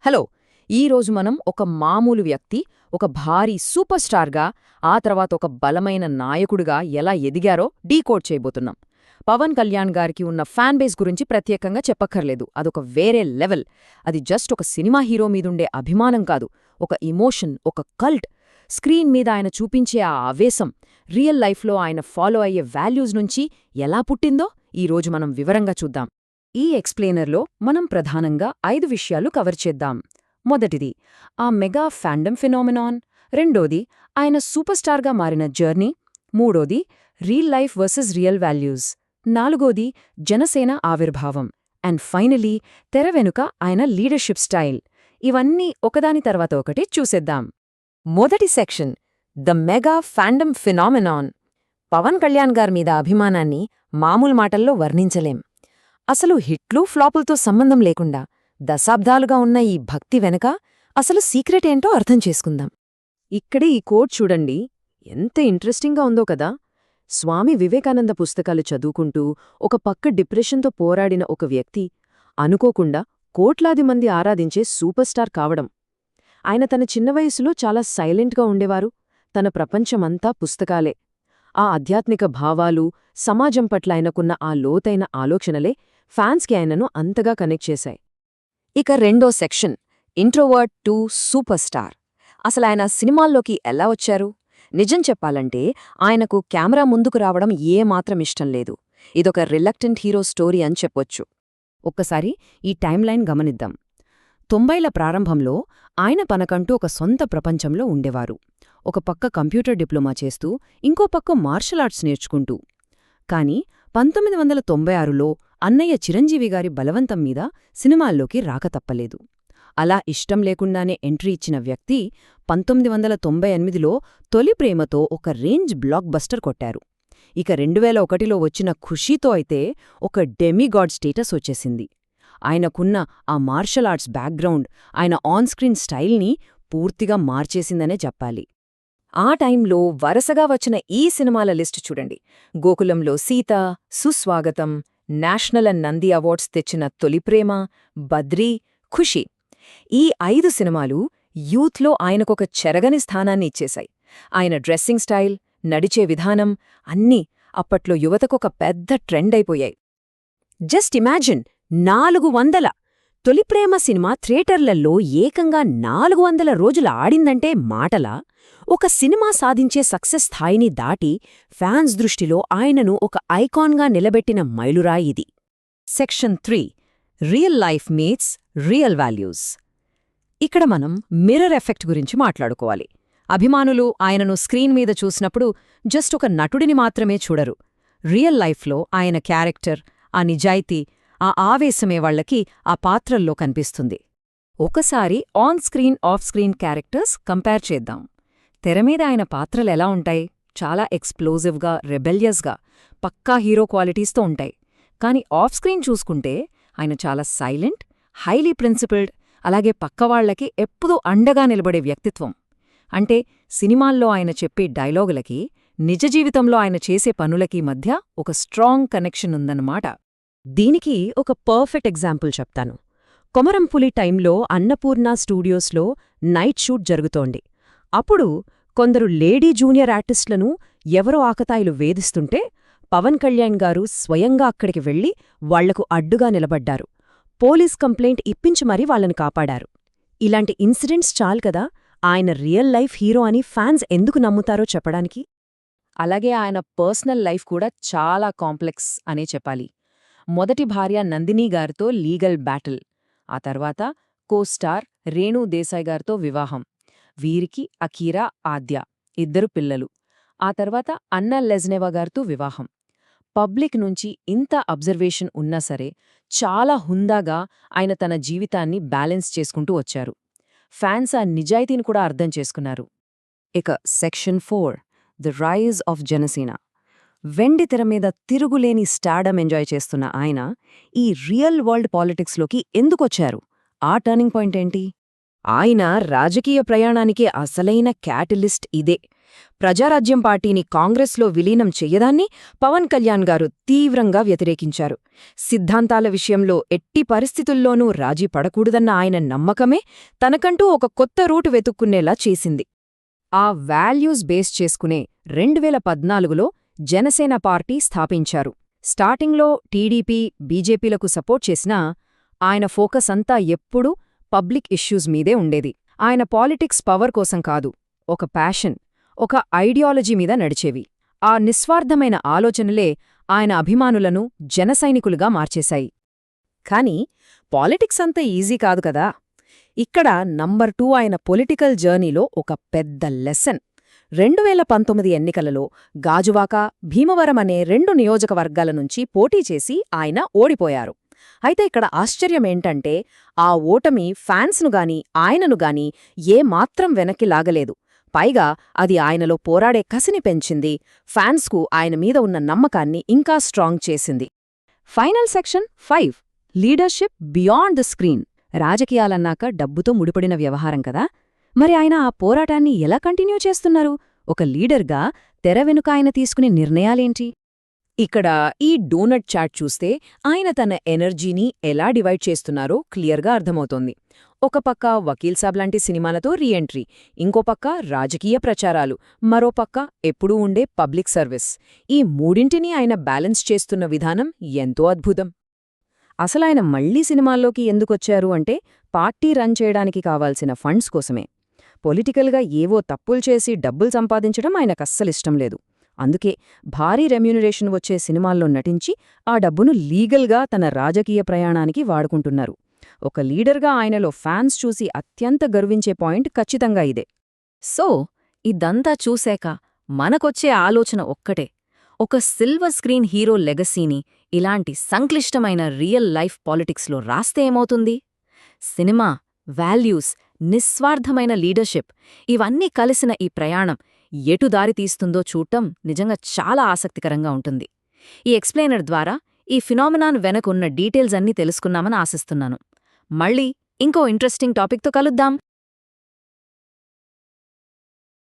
Hello, ఈరోజు మనం ఒక మామూలు వ్యక్తి ఒక భారీ సూపర్ స్టార్గా ఆ తర్వాత ఒక బలమైన నాయకుడిగా ఎలా ఎదిగారో డీకోడ్ చేయబోతున్నాం. పవన్ కళ్యాణ్ గారికి ఉన్న ఫ్యాన్ బేస్ గురించి ప్రత్యేకంగా చెప్పక్కర్లేదు. అదొక వేరే లెవెల్. అది జస్ట్ ఒక సినిమా హీరో మీదుండే అభిమానం కాదు, ఒక ఇమోషన్, ఒక కల్ట్. స్క్రీన్ మీద ఆయన చూపించే ఆ ఆవేశం రియల్ లైఫ్లో ఆయన ఫాలో అయ్యే వాల్యూస్ నుంచి ఎలా పుట్టిందో ఈరోజు మనం వివరంగా చూద్దాం. ఈ ఎక్స్ప్లెయినర్లో మనం ప్రధానంగా 5 విషయాలు కవర్ చేద్దాం. మొదటిది, ఆ మెగా ఫ్యాండమ్ ఫినామినాన్. రెండోది, ఆయన సూపర్ స్టార్గా మారిన జర్నీ. మూడోది, real life versus real values. నాలుగోది, జనసేన ఆవిర్భావం. అండ్ ఫైనలీ, తెర వెనుక ఆయన లీడర్షిప్ స్టైల్. ఇవన్నీ ఒకదాని తర్వాత ఒకటి చూసేద్దాం. మొదటి section, the mega fandom phenomenon. Pawan Kalyan గారి మీద అభిమానాన్ని మామూలు మాటల్లో వర్ణించలేం. అసలు హిట్లు ఫ్లాపులతో సంబంధం లేకుండా దశాబ్దాలుగా ఉన్న ఈ భక్తి వెనక అసలు సీక్రెట్ ఏంటో అర్థం చేసుకుందాం. ఇక్కడే ఈ కోట్ చూడండి, ఎంత ఇంట్రెస్టింగ్గా ఉందో కదా. స్వామి వివేకానంద పుస్తకాలు చదువుకుంటూ ఒక పక్క డిప్రెషన్తో పోరాడిన ఒక వ్యక్తి అనుకోకుండా కోట్లాది మంది ఆరాధించే సూపర్ స్టార్ కావడం. ఆయన తన చిన్న వయసులో చాలా సైలెంట్గా ఉండేవారు. తన ప్రపంచమంతా పుస్తకాలే. ఆ ఆధ్యాత్మిక భావాలు, సమాజం పట్ల ఆయనకున్న ఆ లోతైన ఆలోచనలే ఫ్యాన్స్కి ఆయనను అంతగా కనెక్ట్ చేశాయి. ఇక రెండో section, introvert to super star. అసలాయన సినిమాల్లోకి ఎలా వచ్చారు? నిజం చెప్పాలంటే ఆయనకు కెమెరా ముందుకు రావడం ఏమాత్రం ఇష్టం లేదు. ఇదొక రిలక్టెంట్ హీరో స్టోరీ అని చెప్పొచ్చు. ఒక్కసారి ఈ టైమ్లైన్ గమనిద్దాం. 90ల ప్రారంభంలో ఆయన తనకంటూ ఒక సొంత ప్రపంచంలో ఉండేవారు. ఒక పక్క కంప్యూటర్ డిప్లొమా చేస్తూ, ఇంకో పక్క మార్షల్ ఆర్ట్స్ నేర్చుకుంటూ. కాని 1996లో అన్నయ్య చిరంజీవిగారి బలవంతం మీద సినిమాల్లోకి రాక తప్పలేదు. అలా ఇష్టం లేకుండానే ఎంట్రీ ఇచ్చిన వ్యక్తి 1998లో తొలి ప్రేమతో ఒక రేంజ్ బ్లాక్ బస్టర్ కొట్టారు. ఇక 2001లో వచ్చిన ఖుషీతో అయితే ఒక డెమిగాడ్ స్టేటస్ వచ్చేసింది. ఆయనకున్న ఆ మార్షల్ ఆర్ట్స్ బ్యాక్గ్రౌండ్ ఆయన ఆన్ స్క్రీన్ స్టైల్ని పూర్తిగా మార్చేసిందనే చెప్పాలి. ఆ టైంలో వరుసగా వచ్చిన ఈ సినిమాల లిస్టు చూడండి. గోకులంలో సీత, సుస్వాగతం, నేషనల్ అండ్ నంది అవార్డ్స్ తెచ్చిన తొలిప్రేమ, బద్రీ, ఖుషి. ఈ 5 సినిమాలు యూత్లో ఆయనకొక చెరగని స్థానాన్ని ఇచ్చేశాయి. ఆయన డ్రెస్సింగ్ స్టైల్, నడిచే విధానం అన్నీ అప్పట్లో యువతకొక పెద్ద ట్రెండ్ అయిపోయాయి. జస్ట్ ఇమాజిన్, 400 తొలిప్రేమ సినిమా థియేటర్లలో ఏకంగా 400 రోజులు ఆడిందంటే మాటలా? ఒక సినిమా సాధించే సక్సెస్ స్థాయిని దాటి ఫ్యాన్స్ దృష్టిలో ఆయనను ఒక ఐకాన్గా నిలబెట్టిన మైలురాయి ఇది. Section 3, real life meets real values. ఇక్కడ మనం మిర్రర్ ఎఫెక్ట్ గురించి మాట్లాడుకోవాలి. అభిమానులు ఆయనను స్క్రీన్ మీద చూసినప్పుడు జస్ట్ ఒక నటుడిని మాత్రమే చూడరు. రియల్ లైఫ్లో ఆయన క్యారెక్టర్, ఆ నిజాయితీ, ఆ ఆవేశమే వాళ్లకి ఆ పాత్రల్లో కనిపిస్తుంది. ఒకసారి on screen, off screen characters compare చేద్దాం. తెరమీద ఆయన పాత్రలెలా ఉంటాయి? చాలా ఎక్స్ప్లోజివ్గా, రెబెలియస్గా, పక్కా హీరో క్వాలిటీస్తో ఉంటాయి. కాని ఆఫ్ స్క్రీన్ చూసుకుంటే ఆయన చాలా సైలెంట్, హైలీ ప్రిన్సిపుల్డ్, అలాగే పక్కవాళ్లకి ఎప్పుడూ అండగా నిలబడే వ్యక్తిత్వం. అంటే సినిమాల్లో ఆయన చెప్పే డైలాగులకి, నిజ జీవితంలో ఆయన చేసే పనులకి మధ్య ఒక స్ట్రాంగ్ కనెక్షన్ ఉందన్నమాట. దీనికి ఒక పర్ఫెక్ట్ ఎగ్జాంపుల్ చెప్తాను. కొమరంపులి టైంలో అన్నపూర్ణ స్టూడియోస్లో నైట్ షూట్ జరుగుతోంది. అప్పుడు కొందరు లేడీ జూనియర్ ఆర్టిస్టులను ఎవరో ఆకతాయిలు వేధిస్తుంటే పవన్ కళ్యాణ్ గారు స్వయంగా అక్కడికి వెళ్లి వాళ్లకు అడ్డుగా నిలబడ్డారు. పోలీస్ కంప్లైంట్ ఇప్పించి మరీ వాళ్లను కాపాడారు. ఇలాంటి ఇన్సిడెంట్స్ చాలు కదా ఆయన రియల్ లైఫ్ హీరో అని ఫ్యాన్స్ ఎందుకు నమ్ముతారో చెప్పడానికి. అలాగే ఆయన పర్సనల్ లైఫ్ కూడా చాలా కాంప్లెక్స్ అనే చెప్పాలి. మొదటి భార్య నందిని గారితో లీగల్ బ్యాటిల్, ఆ తర్వాత కోస్టార్ రేణూ దేశాయ్ గారితో వివాహం, వీరికి అకీరా, ఆద్య 2 పిల్లలు, ఆ తర్వాత అన్నా లెజ్నెవా గారితో వివాహం. పబ్లిక్ నుంచి ఇంత అబ్జర్వేషన్ ఉన్నా సరే చాలా హుందాగా ఆయన తన జీవితాన్ని బ్యాలెన్స్ చేసుకుంటూ వచ్చారు. ఫ్యాన్స్ ఆ నిజాయితీని కూడా అర్థం చేసుకున్నారు. ఇక section 4, the rise of Janasena. వెండి తెర మీద తిరుగులేని స్టార్డమ్ ఎంజాయ్ చేస్తున్న ఆయన ఈ రియల్ వరల్డ్ పాలిటిక్స్లోకి ఎందుకొచ్చారు? ఆ టర్నింగ్ పాయింట్ ఏంటి? ఆయన రాజకీయ ప్రయాణానికి అసలైన క్యాటలిస్ట్ ఇదే. ప్రజారాజ్యం పార్టీని కాంగ్రెస్లో విలీనం చెయ్యదాన్ని పవన్ కళ్యాణ్ గారు తీవ్రంగా వ్యతిరేకించారు. సిద్ధాంతాల విషయంలో ఎట్టి పరిస్థితుల్లోనూ రాజీ పడకూడదన్న ఆయన నమ్మకమే తనకంటూ ఒక కొత్త రూటు వెతుక్కునేలా చేసింది. ఆ వాల్యూస్ బేస్ చేసుకునే 2014లో జనసేన పార్టీ స్థాపించారు. స్టార్టింగ్లో టీడీపీ, బీజేపీలకు సపోర్ట్ చేసినా ఆయన ఫోకస్ అంతా ఎప్పుడూ పబ్లిక్ ఇష్యూస్ మీదే ఉండేది. ఆయన పాలిటిక్స్ పవర్ కోసం కాదు, ఒక ప్యాషన్, ఒక ఐడియాలజీ మీద నడిచేవి. ఆ నిస్వార్థమైన ఆలోచనలే ఆయన అభిమానులను జనసైనికులుగా మార్చేశాయి. కాని పాలిటిక్స్ అంత ఈజీ కాదు కదా. ఇక్కడ నంబర్ 2 ఆయన పొలిటికల్ జర్నీలో ఒక పెద్ద లెసన్. 2019 ఎన్నికలలో గాజువాక, భీమవరం అనే 2 నియోజకవర్గాల నుంచి పోటీ చేసి ఆయన ఓడిపోయారు. అయితే ఇక్కడ ఆశ్చర్యమేంటంటే ఆ ఓటమి ఫ్యాన్స్నుగాని ఆయననుగాని ఏమాత్రం వెనక్కి లాగలేదు. పైగా అది ఆయనలో పోరాడే కసిని పెంచింది, ఫ్యాన్స్కు ఆయన మీద ఉన్న నమ్మకాన్ని ఇంకా స్ట్రాంగ్ చేసింది. Final section 5 leadership beyond the screen. రాజకీయాలన్నాక డబ్బుతో ముడిపడిన వ్యవహారం కదా. మరి ఆయన ఆ పోరాటాన్ని ఎలా కంటిన్యూ చేస్తున్నారు? ఒక లీడర్గా తెర వెనుక ఆయన తీసుకునే నిర్ణయాలేంటి? ఇక్కడ ఈ డోనట్ చాట్ చూస్తే ఆయన తన ఎనర్జీని ఎలా డివైడ్ చేస్తున్నారో క్లియర్గా అర్థమవుతోంది. ఒక పక్క వకీల్ సాబ్ లాంటి సినిమాలతో రీఎంట్రీ, ఇంకో పక్క రాజకీయ ప్రచారాలు, మరో పక్క ఎప్పుడూ ఉండే పబ్లిక్ సర్వీస్. ఈ మూడింటినీ ఆయన బ్యాలెన్స్ చేస్తున్న విధానం ఎంతో అద్భుతం. అసలాయన మళ్లీ సినిమాల్లోకి ఎందుకొచ్చారు అంటే పార్టీ రన్ చేయడానికి కావాల్సిన ఫండ్స్ కోసమే. పొలిటికల్గా ఏవో తప్పులు చేసి డబ్బులు సంపాదించడం ఆయనకస్సలిష్టం లేదు. అందుకే భారీ రెమ్యూనరేషన్ వచ్చే సినిమాల్లో నటించి ఆ డబ్బును లీగల్గా తన రాజకీయ ప్రయాణానికి వాడుకుంటున్నారు. ఒక లీడర్గా ఆయనలో ఫ్యాన్స్ చూసి అత్యంత గర్వించే పాయింట్ ఖచ్చితంగా ఇదే. సో ఇదంతా చూశాక మనకొచ్చే ఆలోచన ఒక్కటే, ఒక సిల్వర్ స్క్రీన్ హీరో లెగసీని ఇలాంటి సంక్లిష్టమైన రియల్ లైఫ్ పాలిటిక్స్లో రాస్తే ఏమవుతుంది? సినిమా, వాల్యూస్, నిస్వార్థమైన లీడర్షిప్ ఇవన్నీ కలిసిన ఈ ప్రయాణం ఎటు దారి తీస్తుందో చూడటం నిజంగా చాలా ఆసక్తికరంగా ఉంటుంది. ఈ ఎక్స్ప్లెయినర్ ద్వారా ఈ ఫినామినాన్ వెనకున్న డీటెయిల్స్ అన్నీ తెలుసుకున్నామని ఆశిస్తున్నాను. మళ్ళీ ఇంకో ఇంట్రెస్టింగ్ టాపిక్తో కలుద్దాం.